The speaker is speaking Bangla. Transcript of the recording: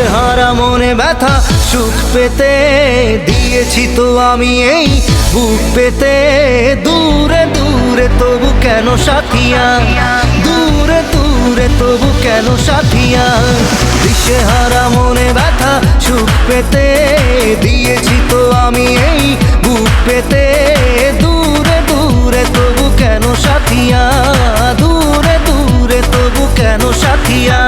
দিশেহারা মনে ব্যথা সুখ পেতে দিয়েছি তো আমি এই বুক পেতে। দূরে দূরে তবু কেন সাথিয়া, দূরে দূরে তবু কেন সাথিয়া। দিশেহারা মনে ব্যথা সুখ পেতে দিয়েছি তো আমি এই বুক পেতে। দূরে দূরে তবু কেন সাথিয়া, দূরে দূরে তবু কেন সাথিয়া।